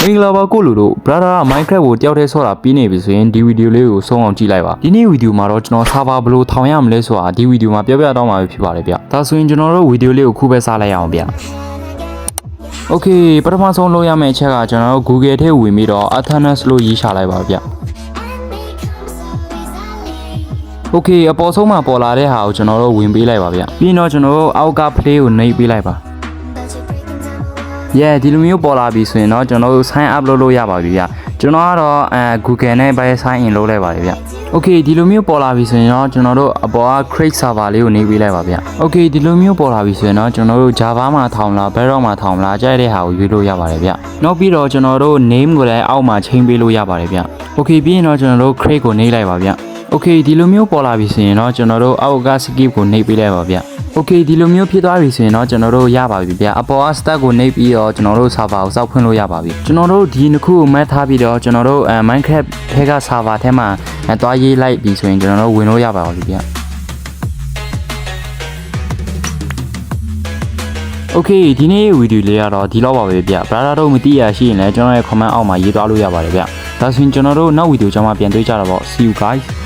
မင်္ဂလာပါကိုလူတို့ brother Minecraft ကိုတယောက်တည်းဆော့တာပြီးနေပြီဆိုရင်ဒီဗီဒီယိုလေးကိုဆုံးအောင်ကြည့်လိုက်ပါဒီနေ့ဗီဒီယိုမှာတော့ကျွန်တော် server ဘယ်လိုထောင်ရမလဲဆိုတာဒီဗီဒီယိုမှာပြောပြတော့မှာဖြစ်ပါတယ်ဗျဒါဆိုရင်ကျွန်တော်တို့ဗီဒီယိုလေးကိုခုပဲစလိုက်အောင်ဗျ Okay ပထမဆုံးလုပ်ရမယ့်အချက်ကကျွန်တော်တို့ Google ထဲဝင်ပြီးတော့ Athens လို့ရေးချလိုက်ပါဗျ Okay အပေါ်ဆုံးမှာပေါ်လာတဲ့ဟာကိုကျွန်တော်တို့ဝင်ပေးလိုက်ပါဗျပြီးတော့ကျွန်တော်တို့အောက်က play ကိုနှိပ်ပေးလိုက်ပါဒီလိုမျိုးပေါ်လာပြီဆိုရင်တော့ကျွန်တော်တို့ sign up လုပ်လို့ရပါပြီဗျကျွန်တော်ကတော့ Google နဲ့ပဲ sign in လုပ်လိုက်ပါတယ်ဗျ Okay ဒီလိုမျိုးပေါ်လာပြီဆိုရင်တော့ကျွန်တော်တို့အပေါ်က create server လေးကိုနှိပ်ပေးလိုက်ပါဗျ Okay ဒီလိုမျိုးပေါ်လာပြီဆိုရင်တော့ကျွန်တော်တို့ Java မှာထောင်လား Bedrock မှာထောင်လားကြိုက်တဲ့ဟာကိုရွေးလို့ရပါတယ်ဗျနောက်ပြီးတော့ကျွန်တော်တို့ name ကိုလည်းအောက်မှာချိန်ပေးလို့ရပါတယ်ဗျ Okay ပြီးရင်တော့ကျွန်တော်တို့ create ကိုနှိပ်လိုက်ပါဗျ Okay ဒီလိုမျိုးပေါ်လာပြီဆိုရင်တော့ကျွန်တော်တို့အောက်က skip ကိုနှိပ်ပေးလိုက်ပါဗျ Okay ဒီလိုမျိုးဖြစ်သွားပြီဆိုရင်တော့ကျွန်တော်တို့ရပါပြီဗျအပေါ်က start ကိုနှိပ်ပြီးတော့ကျွန်တော်တို့ server ကိုစောက်ဖွင့်လို့ရပါပြီကျွန်တော်တို့ဒီနှစ်ခုကိုမှတ်ထားပြီးတော့ကျွန်တော်တို့Minecraft ထဲက server ထဲမှာတွားရေးလိုက်ပြီဆိုရင်ကျွန်တော်တို့ဝင်လို့ရပါပြီဗျ Okay ဒီနေ့ဗီဒီယိုလေးကတော့ဒီလောက်ပါပဲဗျ brother တို့မသိရရှိရင်လည်းကျွန်တော်ရဲ့ comment အောက်မှာရေးသွားလို့ရပါတယ်ဗျဒါဆိုရင်ကျွန်တော်တို့နောက်ဗီဒီယိုကြောင်းမှာပြန်တွေ့ကြတာပေါ့ see you guys